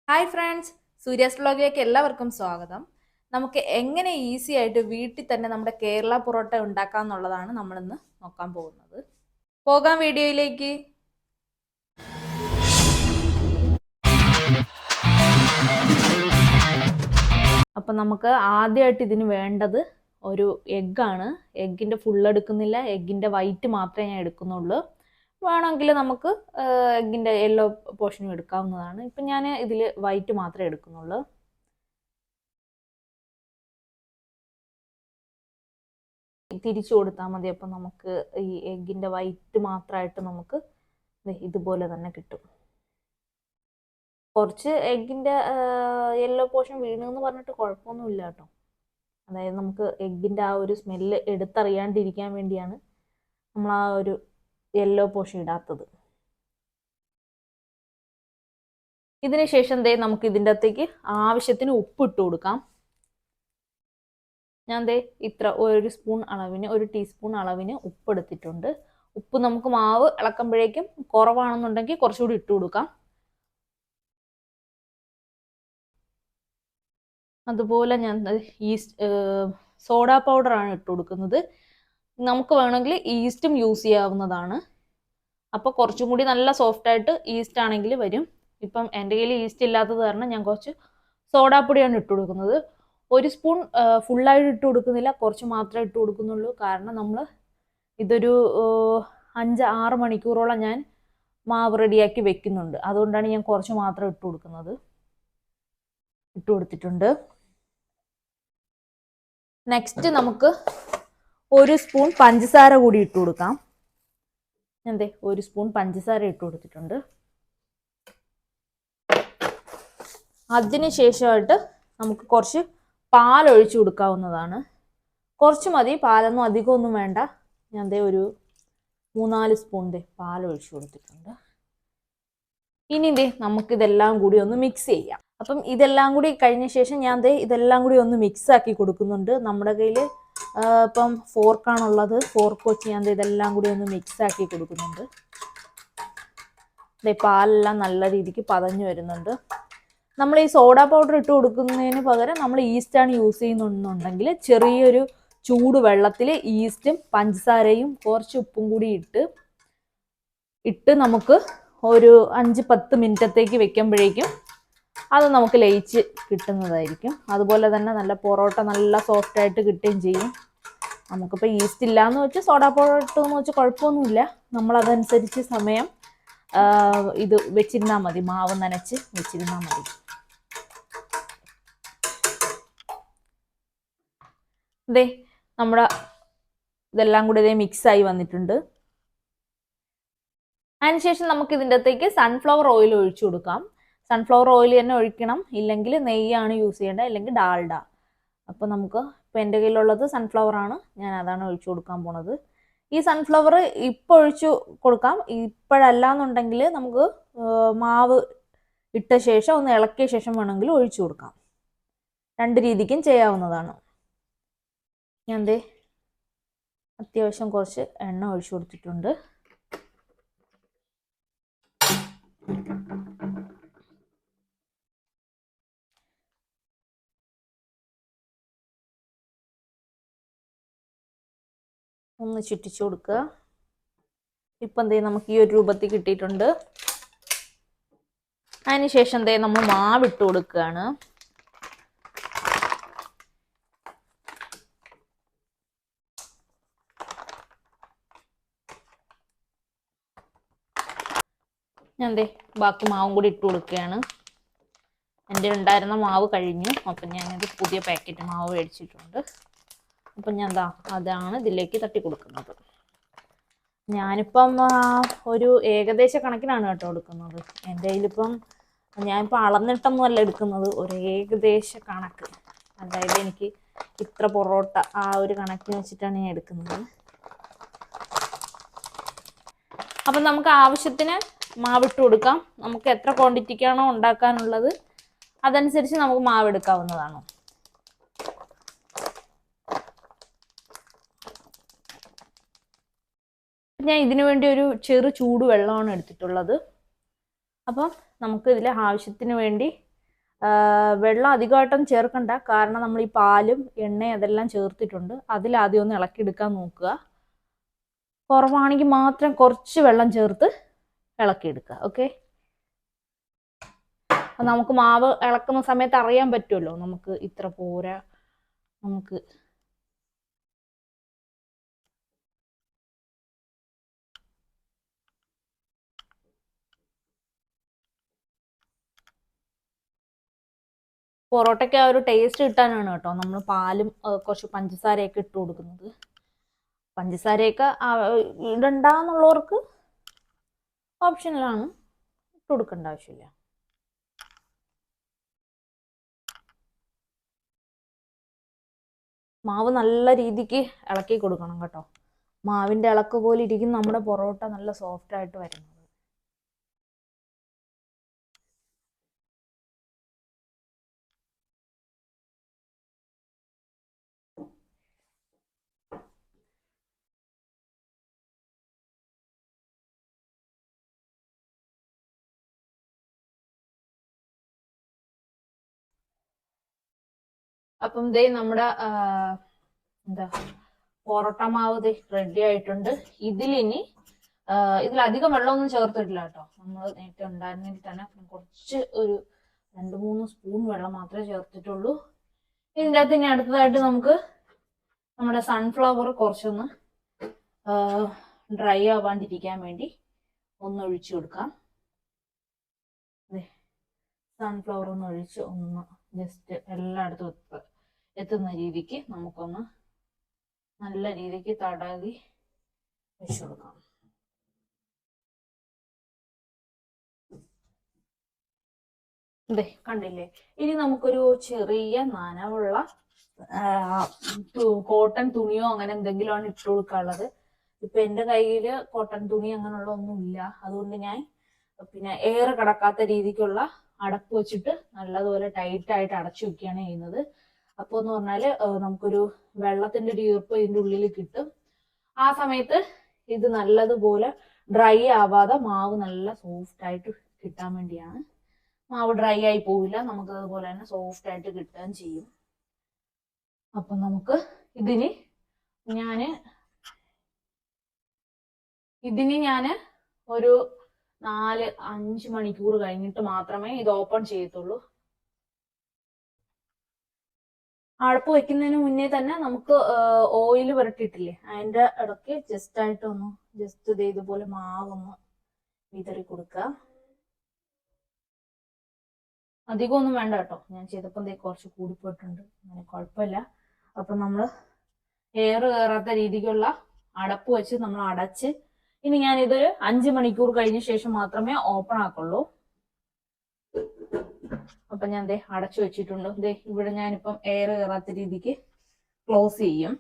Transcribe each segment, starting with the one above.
Hi friends, Surya's വ്ലോഗിലേക്ക് എല്ലാവർക്കും സ്വാഗതം. നമുക്ക് എങ്ങനെ ഈസി ആയിട്ട് വീട്ടിൽ തന്നെ നമ്മുടെ കേരള പൊറോട്ട ഉണ്ടാക്കാം എന്നുള്ളതാണ് നമ്മളിന്ന് നോക്കാൻ പോകുന്നത്. പോകാം വീഡിയോയിലേക്ക്. അപ്പം നമുക്ക് ആദ്യമായിട്ട് ഇതിന് വേണ്ടത് ഒരു എഗ്ഗാണ്. എഗ്ഗിൻ്റെ ഫുൾ എടുക്കുന്നില്ല, എഗ്ഗിൻ്റെ വൈറ്റ് മാത്രമേ ഞാൻ എടുക്കുന്നുള്ളൂ. വേണമെങ്കിൽ നമുക്ക് എഗ്ഗിൻ്റെ യെല്ലോ പോർഷനും എടുക്കാവുന്നതാണ്. ഇപ്പം ഞാൻ ഇതിൽ വൈറ്റ് മാത്രമേ എടുക്കുന്നുള്ളൂ. തിരിച്ചു കൊടുത്താൽ മതി. അപ്പം നമുക്ക് ഈ എഗ്ഗിൻ്റെ വൈറ്റ് മാത്രമായിട്ട് നമുക്ക് ഇതുപോലെ തന്നെ കിട്ടും. കുറച്ച് എഗ്ഗിൻ്റെ യെല്ലോ പോർഷൻ വീണെന്ന് പറഞ്ഞിട്ട് കുഴപ്പമൊന്നുമില്ല കേട്ടോ. അതായത് നമുക്ക് എഗ്ഗിൻ്റെ ആ ഒരു സ്മെല്ല് എടുത്തറിയാണ്ടിരിക്കാൻ വേണ്ടിയാണ് നമ്മൾ ആ ഒരു യെല്ലോ പോർഷൻ ഇടാത്തത്. ഇതിന് ശേഷം നമുക്ക് ഇതിൻ്റെ അകത്തേക്ക് ആവശ്യത്തിന് ഉപ്പ് ഇട്ട് കൊടുക്കാം. ഞാൻ ഇത്ര ഒരു സ്പൂൺ അളവിന്, ഒരു ടീസ്പൂൺ അളവിന് ഉപ്പ് എടുത്തിട്ടുണ്ട്. ഉപ്പ് നമുക്ക് മാവ് ഇളക്കുമ്പോഴേക്കും കുറവാണെന്നുണ്ടെങ്കിൽ കുറച്ചുകൂടി ഇട്ട് കൊടുക്കാം. അതുപോലെ ഞാൻ സോഡ പൗഡറാണ് ഇട്ട് കൊടുക്കുന്നത്. നമുക്ക് വേണമെങ്കിൽ ഈസ്റ്റും യൂസ് ചെയ്യാവുന്നതാണ്. അപ്പോൾ കുറച്ചും കൂടി നല്ല സോഫ്റ്റായിട്ട് ഈസ്റ്റ് ആണെങ്കിൽ വരും. ഇപ്പം എൻ്റെ കയ്യിൽ ഈസ്റ്റ് ഇല്ലാത്തത് കാരണം ഞാൻ കുറച്ച് സോഡാപ്പൊടിയാണ് ഇട്ട് കൊടുക്കുന്നത്. ഒരു സ്പൂൺ ഫുള്ളായിട്ട് ഇട്ട് കൊടുക്കുന്നില്ല, കുറച്ച് മാത്രമേ ഇട്ട് കൊടുക്കുന്നുള്ളൂ. കാരണം നമ്മൾ ഇതൊരു 5-6 മണിക്കൂറോളം ഞാൻ മാവ് റെഡിയാക്കി വെക്കുന്നുണ്ട്. അതുകൊണ്ടാണ് ഞാൻ കുറച്ച് മാത്രം ഇട്ട് കൊടുക്കുന്നത്. ഇട്ട് കൊടുത്തിട്ടുണ്ട്. നെക്സ്റ്റ് നമുക്ക് ഒരു സ്പൂൺ പഞ്ചസാര കൂടി ഇട്ട് കൊടുക്കാം. ഞാൻ ഒരു സ്പൂൺ പഞ്ചസാര ഇട്ട് കൊടുത്തിട്ടുണ്ട്. അതിന് ശേഷമായിട്ട് നമുക്ക് കുറച്ച് പാൽ ഒഴിച്ചു കൊടുക്കാവുന്നതാണ്. കുറച്ച് മതി, പാലൊന്നും അധികമൊന്നും വേണ്ട. ഞാൻ ഒരു 3-4 സ്പൂൺ പാൽ ഒഴിച്ചു കൊടുത്തിട്ടുണ്ട്. ഇനി നമുക്കിതെല്ലാം കൂടി ഒന്ന് മിക്സ് ചെയ്യാം. അപ്പം ഇതെല്ലാം കൂടി കഴിഞ്ഞ ശേഷം ഞാൻ ഇതെല്ലാം കൂടി ഒന്ന് മിക്സ് ആക്കി കൊടുക്കുന്നുണ്ട്. നമ്മുടെ കയ്യിൽ ഇപ്പം ഫോർക്കാണുള്ളത്, ഫോർക്ക് വെച്ച് ഞാൻ ഇതെല്ലാം കൂടി ഒന്ന് മിക്സ് ആക്കി കൊടുക്കുന്നുണ്ട്. പാലെല്ലാം നല്ല രീതിക്ക് പതഞ്ഞു വരുന്നുണ്ട്. നമ്മൾ ഈ സോഡ പൗഡർ ഇട്ട് കൊടുക്കുന്നതിന് പകരം നമ്മൾ ഈസ്റ്റാണ് യൂസ് ചെയ്യുന്നുണ്ടെങ്കിൽ ചെറിയൊരു ചൂട് വെള്ളത്തിൽ ഈസ്റ്റും പഞ്ചസാരയും കുറച്ച് ഉപ്പും കൂടി ഇട്ട് നമുക്ക് ഒരു 5-10 മിനിറ്റത്തേക്ക് വെക്കുമ്പോഴേക്കും അത് നമുക്ക് ലയിച്ച് കിട്ടുന്നതായിരിക്കും. അതുപോലെ തന്നെ നല്ല പൊറോട്ട നല്ല സോഫ്റ്റായിട്ട് കിട്ടുകയും ചെയ്യും. നമുക്കിപ്പോൾ ഈസ്റ്റ് ഇല്ലയെന്ന് വെച്ച് സോഡ പൗഡർ ഇട്ടെന്ന് വെച്ച് കുഴപ്പമൊന്നുമില്ല. നമ്മളതനുസരിച്ച് സമയം ഇത് വെച്ചിരുന്നാൽ മതി, മാവ് നനച്ച് വെച്ചിരുന്നാൽ മതി. നമ്മുടെ ഇതെല്ലാം കൂടി മിക്സായി വന്നിട്ടുണ്ട്. അതിനുശേഷം നമുക്ക് ഇതിൻ്റെ അകത്തേക്ക് സൺഫ്ലവർ ഓയിൽ ഒഴിച്ചു കൊടുക്കാം. സൺഫ്ലവർ ഓയിൽ തന്നെ ഒഴിക്കണം, ഇല്ലെങ്കിൽ നെയ്യാണ് യൂസ് ചെയ്യേണ്ടത്, അല്ലെങ്കിൽ ഡാൽഡ. അപ്പോൾ നമുക്ക് ഇപ്പോൾ എൻ്റെ കയ്യിലുള്ളത് സൺഫ്ലവർ ആണ്, ഞാൻ അതാണ് ഒഴിച്ചു കൊടുക്കാൻ പോണത്. ഈ സൺഫ്ലവർ ഇപ്പോൾ ഒഴിച്ചു കൊടുക്കാം. ഇപ്പോഴല്ല എന്നുണ്ടെങ്കിൽ നമുക്ക് മാവ് ഇട്ട ശേഷം ഒന്ന് ഇളക്കിയ ശേഷം വേണമെങ്കിൽ ഒഴിച്ചു കൊടുക്കാം. 2 രീതിക്കും ചെയ്യാവുന്നതാണ്. ഞാൻ അത്യാവശ്യം കുറച്ച് എണ്ണ ഒഴിച്ചു കൊടുത്തിട്ടുണ്ട്. ഒന്ന് ചുറ്റിച്ചു കൊടുക്കുക. ഇപ്പം നമുക്ക് ഈ ഒരു രൂപത്തിൽ കിട്ടിയിട്ടുണ്ട്. അതിനുശേഷം നമ്മൾ മാവിട്ട് കൊടുക്കുകയാണ്. ഞാൻ ബാക്കി മാവും കൂടി ഇട്ട് കൊടുക്കുകയാണ്. എൻ്റെ ഉണ്ടായിരുന്ന മാവ് കഴിഞ്ഞു. അപ്പം ഞാനത് പുതിയ പാക്കറ്റ് മാവ് മേടിച്ചിട്ടുണ്ട്. അപ്പം ഞാൻ അതാണ് ഇതിലേക്ക് തട്ടി കൊടുക്കുന്നത്. ഞാനിപ്പം ഒരു ഏകദേശ കണക്കിനാണ് കേട്ടോ എടുക്കുന്നത്. എൻ്റെ കയ്യിലിപ്പം ഞാനിപ്പോൾ അളന്നിട്ടൊന്നുമല്ല എടുക്കുന്നത്, ഒരു ഏകദേശ കണക്ക്. അതായത് എനിക്ക് ഇത്ര പൊറോട്ട ആ ഒരു കണക്കിന് വെച്ചിട്ടാണ് ഞാൻ എടുക്കുന്നത്. അപ്പം നമുക്ക് ആവശ്യത്തിന് മാവിട്ട് കൊടുക്കാം. നമുക്ക് എത്ര ക്വാണ്ടിറ്റിക്കാണോ ഉണ്ടാക്കാനുള്ളത് അതനുസരിച്ച് നമുക്ക് മാവ് എടുക്കാവുന്നതാണ്. ഞാൻ ഇതിനു വേണ്ടി ഒരു ചെറു ചൂട് വെള്ളമാണ് എടുത്തിട്ടുള്ളത്. അപ്പം നമുക്ക് ഇതിൽ ആവശ്യത്തിന് വേണ്ടി വെള്ളം അധികമായിട്ടും ചേർക്കണ്ട, കാരണം നമ്മൾ ഈ പാലും എണ്ണയും അതെല്ലാം ചേർത്തിട്ടുണ്ട്. അതിലാദ്യം ഒന്ന് ഇളക്കിയെടുക്കാൻ നോക്കുക. കുറവാണെങ്കിൽ മാത്രം കുറച്ച് വെള്ളം ചേർത്ത് ഇളക്കിയെടുക്കുക. ഓക്കെ, നമുക്ക് മാവ് ഇളക്കുന്ന സമയത്ത് അറിയാൻ പറ്റുമല്ലോ നമുക്ക് ഇത്ര പോരാ. നമുക്ക് പൊറോട്ടയ്ക്ക് ആ ഒരു ടേസ്റ്റ് കിട്ടാനാണ് കേട്ടോ നമ്മൾ പാലും കുറച്ച് പഞ്ചസാരയൊക്കെ ഇട്ട് കൊടുക്കുന്നത്. പഞ്ചസാരയൊക്കെ ഇടണ്ടെന്നുള്ളവർക്ക് ഓപ്ഷനിലാണ്, ഇട്ട് കൊടുക്കേണ്ട ആവശ്യമില്ല. മാവ് നല്ല രീതിക്ക് ഇളക്കി കൊടുക്കണം കേട്ടോ. മാവിൻ്റെ ഇളക്ക് പോലെ ഇരിക്കും നമ്മുടെ പൊറോട്ട നല്ല സോഫ്റ്റ് ആയിട്ട് വരുന്നത്. അപ്പം ദേ നമ്മുടെ എന്താ പൊറോട്ട മാവ് ദേ റെഡി ആയിട്ടുണ്ട്. ഇതിലിനി ഇതിലധികം വെള്ളമൊന്നും ചേർത്തിട്ടില്ല കേട്ടോ. നമ്മൾ നേരത്തെ ഉണ്ടായിരുന്നെങ്കിൽ തന്നെ കുറച്ച് ഒരു 2-3 സ്പൂൺ വെള്ളം മാത്രമേ ചേർത്തിട്ടുള്ളൂ. ഇതിൻ്റെ അകത്ത് ഇനി അടുത്തതായിട്ട് നമുക്ക് നമ്മുടെ സൺഫ്ലവർ കുറച്ചൊന്ന് ഡ്രൈ ആവാണ്ടിരിക്കാൻ വേണ്ടി ഒന്ന് ഒഴിച്ചു കൊടുക്കാം. സൺഫ്ലവർ ഒന്ന് ഒഴിച്ച് ഒന്ന് ജസ്റ്റ് എല്ലായിടത്തും എത്തുന്ന രീതിക്ക് നമുക്കൊന്ന് നല്ല രീതിക്ക് തടവി വെച്ചു കൊടുക്കാം. ഇതേ കണ്ടില്ലേ, ഇനി നമുക്കൊരു ചെറിയ നനവുള്ള കോട്ടൺ തുണിയോ അങ്ങനെ എന്തെങ്കിലും ആണ് ഇട്ട് കൊടുക്കാനുള്ളത്. ഇപ്പൊ എന്റെ കയ്യില് കോട്ടൺ തുണി അങ്ങനെയുള്ള ഒന്നും ഇല്ല. അതുകൊണ്ട് ഞാൻ പിന്നെ എയർ കടക്കാത്ത രീതിക്കുള്ള അടപ്പ് വെച്ചിട്ട് നല്ലതുപോലെ ടൈറ്റ് ആയിട്ട് അടച്ചു വെക്കുകയാണ് ചെയ്യുന്നത്. അപ്പോൾ എന്ന് പറഞ്ഞാല് നമുക്കൊരു വെള്ളത്തിന്റെ ഒരു ഈർപ്പ് ഇതിന്റെ ഉള്ളിൽ കിട്ടും. ആ സമയത്ത് ഇത് നല്ലതുപോലെ ഡ്രൈ ആവാതെ മാവ് നല്ല സോഫ്റ്റ് ആയിട്ട് കിട്ടാൻ വേണ്ടിയാണ്. മാവ് ഡ്രൈ ആയി പോവില്ല, നമുക്ക് അതുപോലെ തന്നെ സോഫ്റ്റ് ആയിട്ട് കിട്ടുകയും ചെയ്യും. അപ്പൊ നമുക്ക് ഇതിന് ഞാന് ഒരു 4-5 മണിക്കൂർ കഴിഞ്ഞിട്ട് മാത്രമേ ഇത് ഓപ്പൺ ചെയ്യത്തുള്ളൂ. അടപ്പ് വെക്കുന്നതിന് മുന്നേ തന്നെ നമുക്ക് ഓയിൽ പുരട്ടിയിട്ടില്ലേ, അതിന്റെ ഇടയ്ക്ക് ജസ്റ്റ് ആയിട്ടൊന്ന് ഇതുപോലെ മാവൊന്ന് വിതറി കൊടുക്കുക. അധികം ഒന്നും വേണ്ട കേട്ടോ, ഞാൻ ചെയ്തപ്പോൾ കുറച്ച് കൂടിപ്പോയിട്ടുണ്ട്, അങ്ങനെ കുഴപ്പമില്ല. അപ്പൊ നമ്മൾ എയർ കയറാത്ത രീതിക്കുള്ള അടപ്പ് വെച്ച് നമ്മൾ അടച്ച് ഇനി ഞാനിതൊരു 5 മണിക്കൂർ കഴിഞ്ഞ ശേഷം മാത്രമേ ഓപ്പൺ ആക്കുള്ളൂ. അപ്പൊ ഞാൻ അടച്ചു വെച്ചിട്ടുണ്ട്. ഇവിടെ ഞാനിപ്പം എയർ കയറാത്ത രീതിക്ക് ക്ലോസ് ചെയ്യും.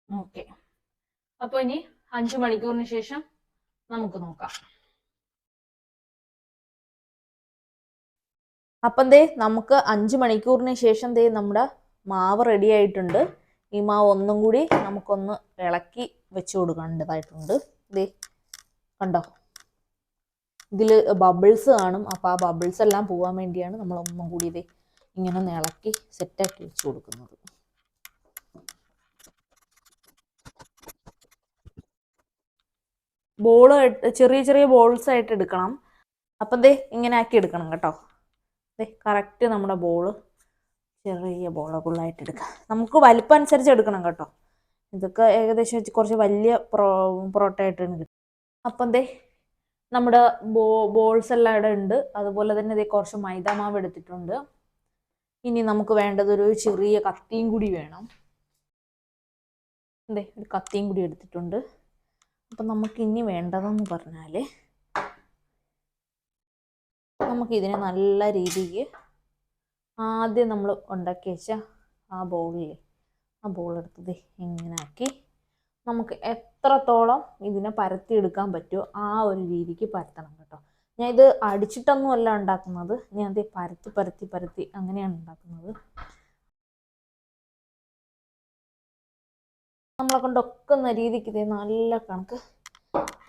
ഓക്കെ, അപ്പൊ ഇനി 5 മണിക്കൂറിന് ശേഷം നമുക്ക് നോക്കാം. അപ്പം നമുക്ക് 5 മണിക്കൂറിന് ശേഷം നമ്മുടെ മാവ് റെഡി ആയിട്ടുണ്ട്. ഈ മാവ് ഒന്നും കൂടി നമുക്കൊന്ന് ഇളക്കി വെച്ച് കൊടുക്കേണ്ടതായിട്ടുണ്ട്. കണ്ടോ, ഇതിൽ ബബിൾസ് കാണും. അപ്പോൾ ആ ബബിൾസ് എല്ലാം പോകാൻ വേണ്ടിയാണ് നമ്മൾ ഒന്നും കൂടി ഇങ്ങനെ ഒന്ന് ഇളക്കി സെറ്റാക്കി വെച്ച് കൊടുക്കുന്നത്. ചെറിയ ചെറിയ ബോൾസ് ആയിട്ട് എടുക്കണം. അപ്പം ഇങ്ങനെ ആക്കി എടുക്കണം കേട്ടോ. കറക്റ്റ് നമ്മുടെ ബോള് ചെറിയ ബോളുകളായിട്ട് എടുക്കാം. നമുക്ക് വലിപ്പം അനുസരിച്ച് എടുക്കണം കേട്ടോ. ഇതൊക്കെ ഏകദേശം കുറച്ച് വലിയ പൊറോട്ട ആയിട്ടാണ് കിട്ടും. അപ്പം നമ്മുടെ ബോൾസ് എല്ലാം ഇവിടെ ഉണ്ട്. അതുപോലെ തന്നെ കുറച്ച് മൈദാമാവ് എടുത്തിട്ടുണ്ട്. ഇനി നമുക്ക് വേണ്ടത് ഒരു ചെറിയ കത്തിയും കൂടി വേണം. ഒരു കത്തിയും കൂടി എടുത്തിട്ടുണ്ട്. അപ്പം നമുക്ക് ഇനി വേണ്ടതെന്ന് പറഞ്ഞാൽ നമുക്കിതിനെ നല്ല രീതിക്ക് ആദ്യം നമ്മൾ ഉണ്ടാക്കി വെച്ച ആ ബോളില്ലേ, ആ ബോളെടുത്തത് ഇങ്ങനെ ആക്കി നമുക്ക് എത്രത്തോളം ഇതിനെ പരത്തിയെടുക്കാൻ പറ്റുമോ ആ ഒരു രീതിക്ക് പരത്തണം കേട്ടോ. ഞാൻ ഇത് അടിച്ചിട്ടൊന്നും അല്ല ഉണ്ടാക്കുന്നത്, ഞാൻ പരത്തി പരത്തി പരത്തി അങ്ങനെയാണ് ഉണ്ടാക്കുന്നത്. നമ്മളെ കൊണ്ടൊക്കുന്ന രീതിക്ക് നല്ല കണക്ക്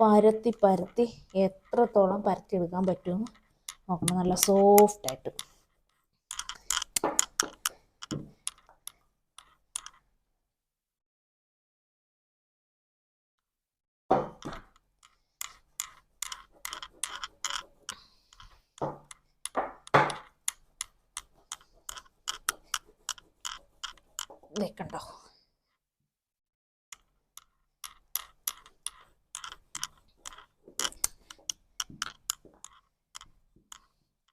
പരത്തി പരത്തി എത്രത്തോളം പരത്തിയെടുക്കാൻ പറ്റുമെന്ന് നോക്കണം. നല്ല സോഫ്റ്റായിട്ട്. കണ്ടോ?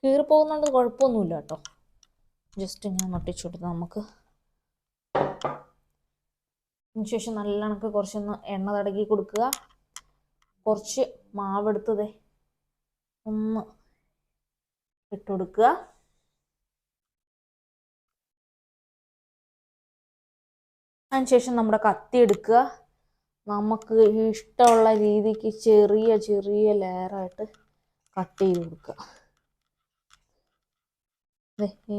കീറി പോകുന്നുണ്ട് കുഴപ്പമൊന്നുമില്ല കേട്ടോ. ജസ്റ്റ് ഇങ്ങനെ ഒട്ടിച്ചു കൊടുത്താൽ നമുക്ക്. അതിനുശേഷം നല്ല കണക്ക് കുറച്ചൊന്ന് എണ്ണ തടകി കൊടുക്കുക. കുറച്ച് മാവെടുത്തതേ ഒന്ന് ഇട്ട് കൊടുക്കുക. അതിനുശേഷം നമ്മുടെ കത്തി എടുക്കുക. നമുക്ക് ഇഷ്ടമുള്ള രീതിക്ക് ചെറിയ ചെറിയ ലെയറായിട്ട് കട്ട് ചെയ്ത് കൊടുക്കുക.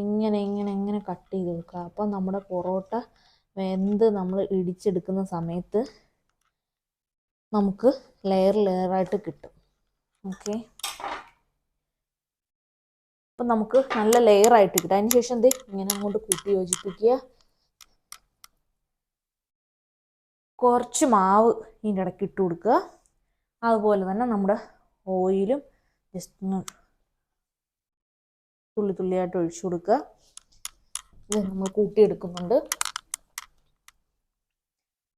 ഇങ്ങനെ ഇങ്ങനെ ഇങ്ങനെ കട്ട് ചെയ്ത് കൊടുക്കുക. അപ്പം നമ്മുടെ പൊറോട്ട വെന്ത് നമ്മൾ ഇടിച്ചെടുക്കുന്ന സമയത്ത് നമുക്ക് ലെയർ ലെയറായിട്ട് കിട്ടും. ഓക്കെ, അപ്പം നമുക്ക് നല്ല ലെയറായിട്ട് കിട്ടും. അതിന് ശേഷം ഇങ്ങനെ അങ്ങോട്ട് കൂട്ടി യോജിപ്പിക്കുക. കുറച്ച് മാവ് ഇതിൻ്റെ ഇടയ്ക്ക് ഇട്ട് കൊടുക്കുക. അതുപോലെ തന്നെ നമ്മുടെ ഓയിലും ജസ്റ്റ് ഒന്ന് തുള്ളി തുള്ളിയായിട്ട് ഒഴിച്ചു കൊടുക്കുക. ഇത് നമ്മൾ കൂട്ടിയെടുക്കുന്നുണ്ട്.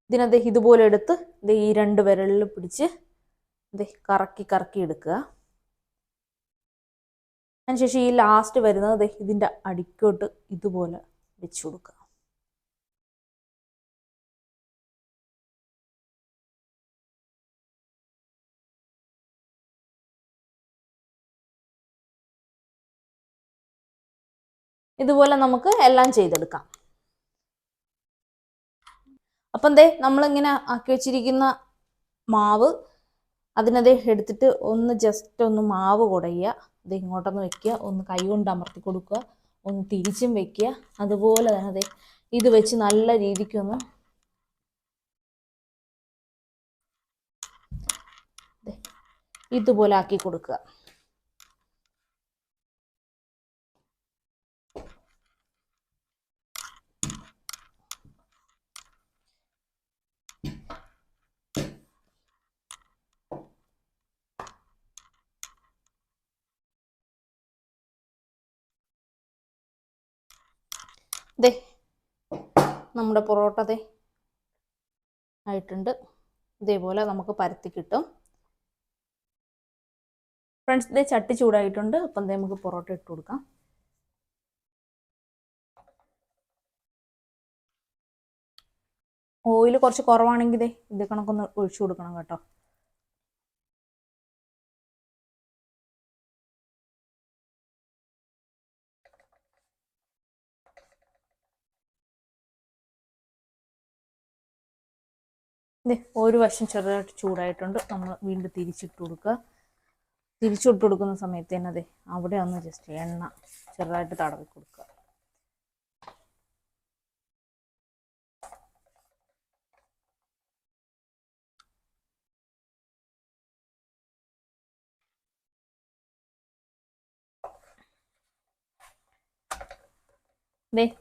ഇതിനകത്ത് ഇതുപോലെ എടുത്ത് ഈ 2 വിരലിൽ പിടിച്ച് കറക്കി കറക്കി എടുക്കുക. അതിനുശേഷം ഈ ലാസ്റ്റ് വരുന്നത് ഇതിൻ്റെ അടിക്കോട്ട് ഇതുപോലെ വെച്ച് കൊടുക്കുക. ഇതുപോലെ നമുക്ക് എല്ലാം ചെയ്തെടുക്കാം. അപ്പം നമ്മളിങ്ങനെ ആക്കി വെച്ചിരിക്കുന്ന മാവ് അതിനത് എടുത്തിട്ട് ഒന്ന് ജസ്റ്റ് ഒന്ന് മാവ് കുടയുക. ഇങ്ങോട്ടൊന്ന് വെക്കുക. ഒന്ന് കൈ കൊണ്ട് അമർത്തി കൊടുക്കുക. ഒന്ന് തിരിച്ചും വെക്കുക. അതുപോലെ തന്നെ ഇത് വെച്ച് നല്ല രീതിക്കൊന്ന് ഇതുപോലെ ആക്കി കൊടുക്കുക. നമ്മുടെ പൊറോട്ട ആയിട്ടുണ്ട്. ഇതേപോലെ നമുക്ക് പരത്തി കിട്ടും. ഫ്രണ്ട്സ്, ചട്ടി ചൂടായിട്ടുണ്ട്. അപ്പം നമുക്ക് പൊറോട്ട ഇട്ട് കൊടുക്കാം. ഓയിൽ കുറച്ച് കുറവാണെങ്കിൽ ഇത് കണക്കൊന്ന് ഒഴിച്ചു കൊടുക്കണം കേട്ടോ. ഒരു വശം ചെറുതായിട്ട് ചൂടായിട്ടുണ്ട്. നമ്മൾ വീണ്ടും തിരിച്ചിട്ട് കൊടുക്കുക. തിരിച്ചിട്ട് കൊടുക്കുന്ന സമയത്ത് തന്നെ അവിടെ ഒന്ന് ജസ്റ്റ് എണ്ണ ചെറുതായിട്ട് തടവി കൊടുക്കുക.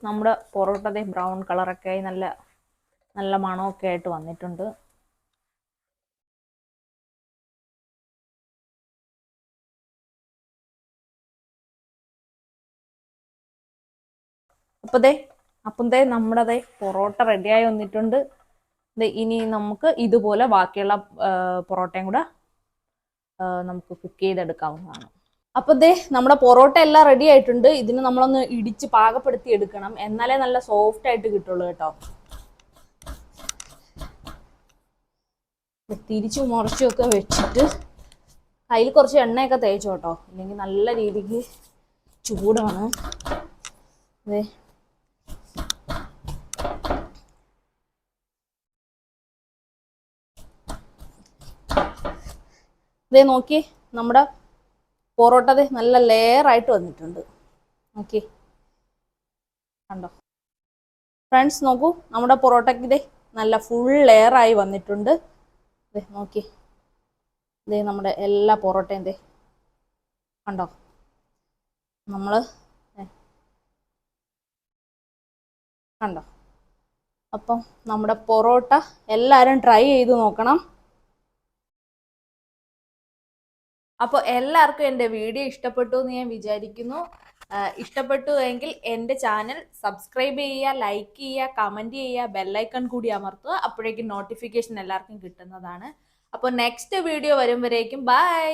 നമ്മുടെ പൊറോട്ട ബ്രൗൺ കളറൊക്കെ ആയി നല്ല നല്ല മണമൊക്കെ ആയിട്ട് വന്നിട്ടുണ്ട്. അപ്പം നമ്മുടെ പൊറോട്ട റെഡിയായി വന്നിട്ടുണ്ട്. ഇനി നമുക്ക് ഇതുപോലെ ബാക്കിയുള്ള പൊറോട്ടയും കൂടെ നമുക്ക് കുക്ക് ചെയ്തെടുക്കാവുന്നതാണ്. അപ്പൊ നമ്മുടെ പൊറോട്ട എല്ലാം റെഡി ആയിട്ടുണ്ട്. ഇതിന് നമ്മളൊന്ന് ഇടിച്ച് പാകപ്പെടുത്തി എടുക്കണം. എന്നാലേ നല്ല സോഫ്റ്റ് ആയിട്ട് കിട്ടുള്ളൂ കേട്ടോ. തിരിച്ചു മുറിച്ചൊക്കെ വെച്ചിട്ട് കയ്യിൽ കുറച്ച് എണ്ണയൊക്കെ തേച്ചോ കേട്ടോ. ഇല്ലെങ്കിൽ നല്ല രീതിക്ക് ചൂടാണ്. നോക്കി, നമ്മുടെ പൊറോട്ട നല്ല ലെയറായിട്ട് വന്നിട്ടുണ്ട്. ഓക്കെ, കണ്ടോ ഫ്രണ്ട്സ്? നോക്കൂ, നമ്മുടെ പൊറോട്ടയ്ക്ക് നല്ല ഫുൾ ലെയറായി വന്നിട്ടുണ്ട്. നോക്കി, ദേ നമ്മുടെ എല്ലാ പൊറോട്ടയും ദേ കണ്ടോ, നമ്മൾ കണ്ടോ. അപ്പം നമ്മുടെ പൊറോട്ട എല്ലാവരും ട്രൈ ചെയ്ത് നോക്കണം. അപ്പോൾ എല്ലാവർക്കും എൻ്റെ വീഡിയോ ഇഷ്ടപ്പെട്ടു എന്ന് ഞാൻ വിചാരിക്കുന്നു. ഇഷ്ടപ്പെട്ടു എങ്കിൽ എൻ്റെ ചാനൽ സബ്സ്ക്രൈബ് ചെയ്യുക, ലൈക്ക് ചെയ്യുക, കമൻറ്റ് ചെയ്യുക, ബെല്ലൈക്കൺ കൂടി അമർത്തുക. അപ്പോഴേക്കും നോട്ടിഫിക്കേഷൻ എല്ലാവർക്കും കിട്ടുന്നതാണ്. അപ്പോൾ നെക്സ്റ്റ് വീഡിയോ വരുമ്പോഴേക്കും ബൈ.